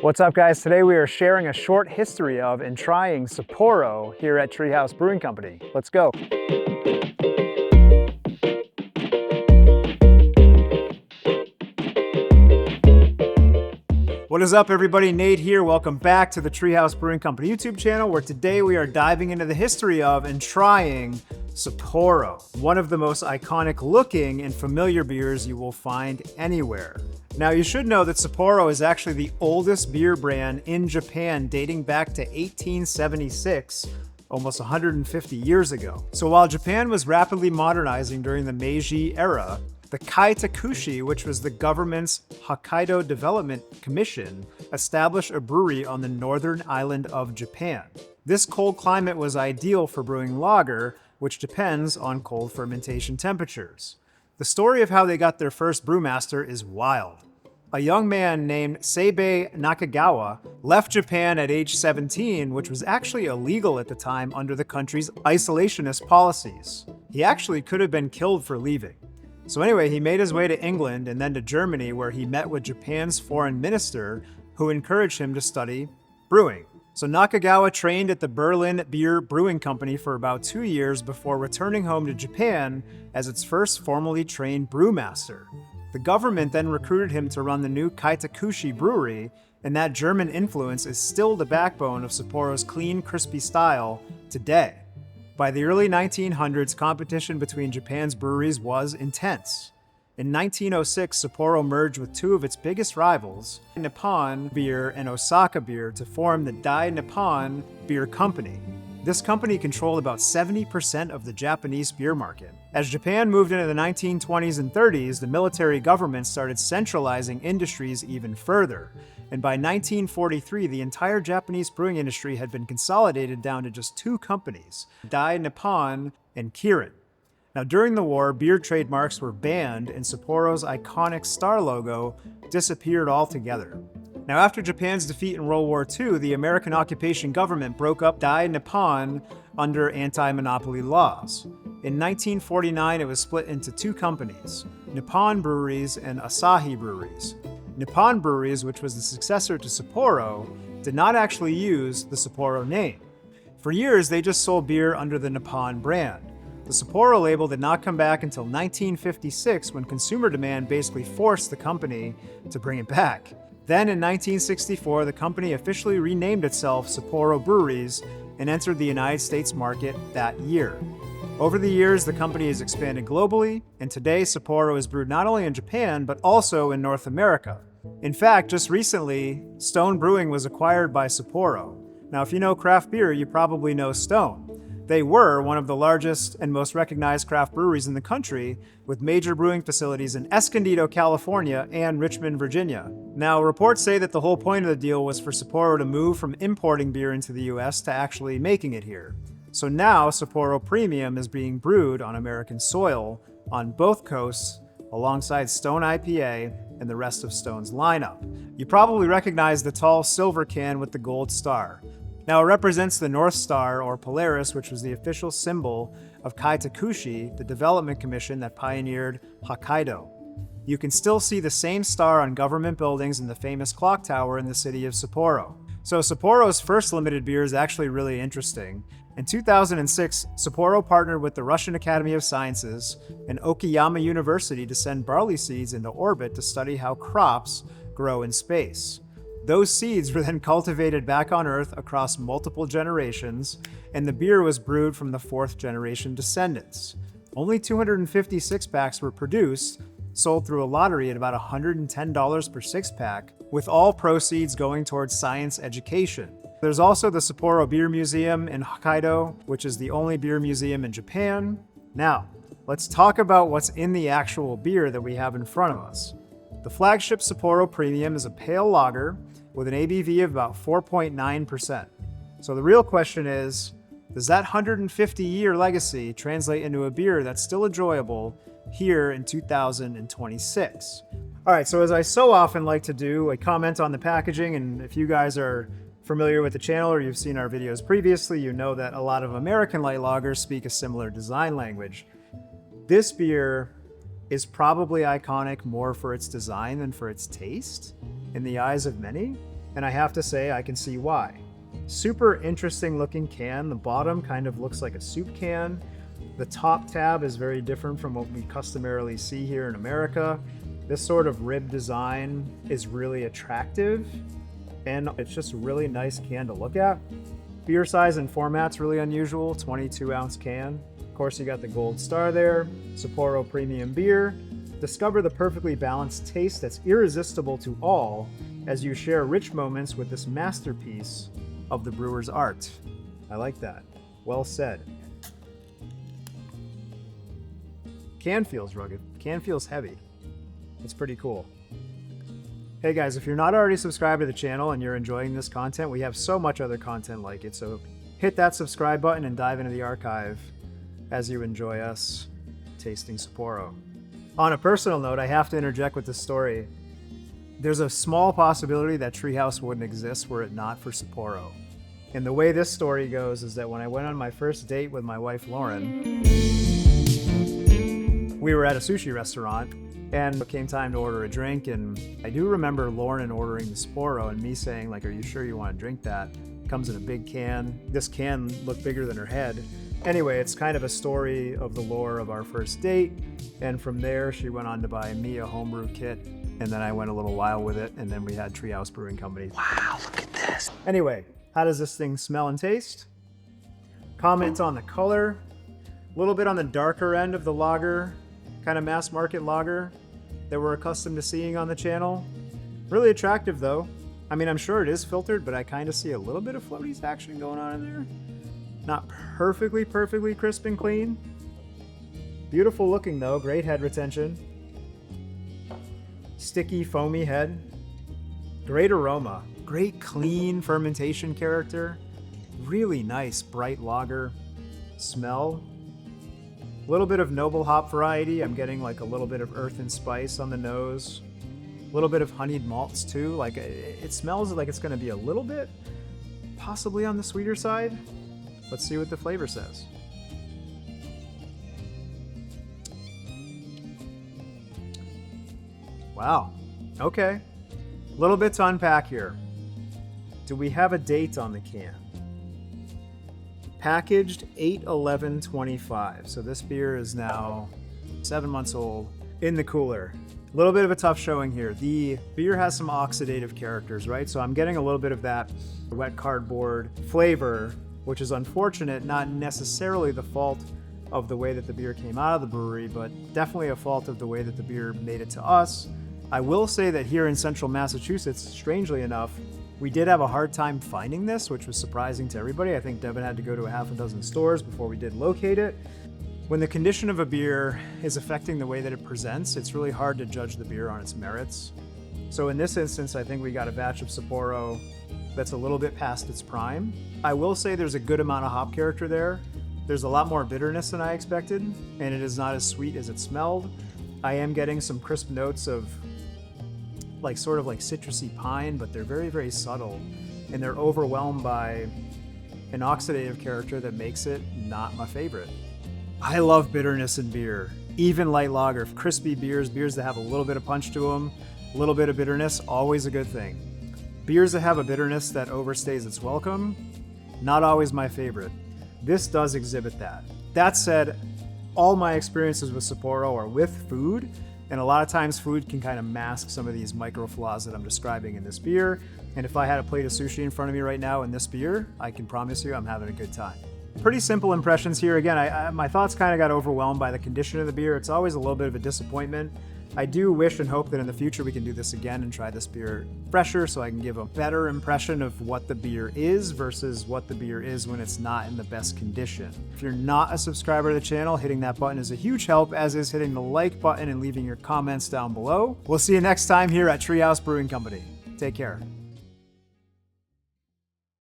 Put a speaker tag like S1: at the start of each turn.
S1: What's up, guys? Today we are sharing a short history of and trying Sapporo here at Tree House Brewing Company. Let's go. What is up, everybody? Nate here. Welcome back to the Tree House Brewing Company YouTube channel, where today we are diving into the history of and trying Sapporo, one of the most iconic looking and familiar beers you will find anywhere. Now, you should know that Sapporo is actually the oldest beer brand in Japan, dating back to 1876, almost 150 years ago. So while Japan was rapidly modernizing during the Meiji-era, the Kaitakushi, which was the government's Hokkaido Development Commission, established a brewery on the northern island of Japan. This cold climate was ideal for brewing lager, which depends on cold fermentation temperatures. The story of how they got their first brewmaster is wild. A young man named Seibei Nakagawa left Japan at age 17, which was actually illegal at the time under the country's isolationist policies. He actually could have been killed for leaving. So anyway, he made his way to England and then to Germany, where he met with Japan's foreign minister, who encouraged him to study brewing. So Nakagawa trained at the Berlin Beer Brewing Company for about 2 years before returning home to Japan as its first formally trained brewmaster. The government then recruited him to run the new Kaitakushi brewery, and that German influence is still the backbone of Sapporo's clean, crispy style today. By the early 1900s, competition between Japan's breweries was intense. In 1906, Sapporo merged with two of its biggest rivals, Nippon Beer and Osaka Beer, to form the Dai Nippon Beer Company. This company controlled about 70% of the Japanese beer market. As Japan moved into the 1920s and 30s, the military government started centralizing industries even further. And by 1943, the entire Japanese brewing industry had been consolidated down to just two companies, Dai Nippon and Kirin. Now, during the war, beer trademarks were banned and Sapporo's iconic star logo disappeared altogether. Now, after Japan's defeat in World War II, the American occupation government broke up Dai Nippon under anti-monopoly laws. In 1949, it was split into two companies, Nippon Breweries and Asahi Breweries. Nippon Breweries, which was the successor to Sapporo, did not actually use the Sapporo name. For years, they just sold beer under the Nippon brand. The Sapporo label did not come back until 1956, when consumer demand basically forced the company to bring it back. Then in 1964, the company officially renamed itself Sapporo Breweries and entered the United States market that year. Over the years, the company has expanded globally, and today Sapporo is brewed not only in Japan, but also in North America. In fact, just recently, Stone Brewing was acquired by Sapporo. Now, if you know craft beer, you probably know Stone. They were one of the largest and most recognized craft breweries in the country, with major brewing facilities in Escondido, California, and Richmond, Virginia. Now, reports say that the whole point of the deal was for Sapporo to move from importing beer into the US to actually making it here. So now, Sapporo Premium is being brewed on American soil on both coasts, alongside Stone IPA and the rest of Stone's lineup. You probably recognize the tall silver can with the gold star. Now, it represents the North Star, or Polaris, which was the official symbol of Kaitakushi, the development commission that pioneered Hokkaido. You can still see the same star on government buildings and the famous clock tower in the city of Sapporo. So Sapporo's first limited beer is actually really interesting. In 2006, Sapporo partnered with the Russian Academy of Sciences and Okayama University to send barley seeds into orbit to study how crops grow in space. Those seeds were then cultivated back on Earth across multiple generations, and the beer was brewed from the fourth generation descendants. Only 250 six-packs were produced, sold through a lottery at about $110 per six-pack, with all proceeds going towards science education. There's also the Sapporo Beer Museum in Hokkaido, which is the only beer museum in Japan. Now, let's talk about what's in the actual beer that we have in front of us. The flagship Sapporo Premium is a pale lager with an ABV of about 4.9%. So the real question is, does that 150-year legacy translate into a beer that's still enjoyable here in 2026? All right, so as I so often like to do, I comment on the packaging, and if you guys are familiar with the channel or you've seen our videos previously, you know that a lot of American light lagers speak a similar design language. This beer is probably iconic more for its design than for its taste in the eyes of many. And I have to say, I can see why. Super interesting looking can. The bottom kind of looks like a soup can. The top tab is very different from what we customarily see here in America. This sort of rib design is really attractive, and it's just a really nice can to look at. Beer size and format's really unusual, 22-ounce can. Of course, you got the gold star there, Sapporo Premium beer. Discover the perfectly balanced taste that's irresistible to all as you share rich moments with this masterpiece of the brewer's art. I like that. Well said. Can feels rugged. Can feels heavy. It's pretty cool. Hey guys, if you're not already subscribed to the channel and you're enjoying this content, we have so much other content like it, so hit that subscribe button and dive into the archive as you enjoy us tasting Sapporo. On a personal note, I have to interject with this story. There's a small possibility that Tree House wouldn't exist were it not for Sapporo. And the way this story goes is that when I went on my first date with my wife, Lauren, we were at a sushi restaurant, and it came time to order a drink, and I do remember Lauren ordering the Sapporo and me saying, like, are you sure you want to drink that? It comes in a big can. This can looked bigger than her head. Anyway, it's kind of a story of the lore of our first date, and from there she went on to buy me a homebrew kit, and then I went a little while with it, and then we had Tree House Brewing Company.
S2: Wow, look at this.
S1: Anyway, how does this thing smell and taste? Comment on the color. A little bit on the darker end of the lager, kind of mass market lager that we're accustomed to seeing on the channel. Really attractive though. I mean, I'm sure it is filtered, but I kind of see a little bit of floaties action going on in there. Not perfectly crisp and clean. Beautiful looking though, great head retention. Sticky, foamy head. Great aroma, great clean fermentation character. Really nice, bright lager. Smell. A little bit of noble hop variety. I'm getting like a little bit of earth and spice on the nose. A little bit of honeyed malts too. Like it smells like it's gonna be a little bit possibly on the sweeter side. Let's see what the flavor says. Wow, okay. A little bit to unpack here. Do we have a date on the can? Packaged 8/11/25. So this beer is now 7 months old in the cooler. A little bit of a tough showing here. The beer has some oxidative characters, right? So I'm getting a little bit of that wet cardboard flavor, which is unfortunate, not necessarily the fault of the way that the beer came out of the brewery, but definitely a fault of the way that the beer made it to us. I will say that here in central Massachusetts, strangely enough, we did have a hard time finding this, which was surprising to everybody. I think Devin had to go to a half a dozen stores before we did locate it. When the condition of a beer is affecting the way that it presents, it's really hard to judge the beer on its merits. So in this instance, I think we got a batch of Sapporo that's a little bit past its prime. I will say there's a good amount of hop character there. There's a lot more bitterness than I expected, and it is not as sweet as it smelled. I am getting some crisp notes of sort of like citrusy pine, but they're very subtle, and they're overwhelmed by an oxidative character that makes it not my favorite. I love bitterness in beer, even light lager, crispy beers that have a little bit of punch to them, a little bit of bitterness, always a good thing. Beers that have a bitterness that overstays its welcome, not always my favorite. This does exhibit that. That said, all my experiences with Sapporo are with food, and a lot of times food can kind of mask some of these micro flaws that I'm describing in this beer. And if I had a plate of sushi in front of me right now in this beer, I can promise you I'm having a good time. Pretty simple impressions here. Again, my thoughts kind of got overwhelmed by the condition of the beer. It's always a little bit of a disappointment. I do wish and hope that in the future we can do this again and try this beer fresher so I can give a better impression of what the beer is versus what the beer is when it's not in the best condition. If you're not a subscriber to the channel, hitting that button is a huge help, as is hitting the like button and leaving your comments down below. We'll see you next time here at Tree House Brewing Company. Take care.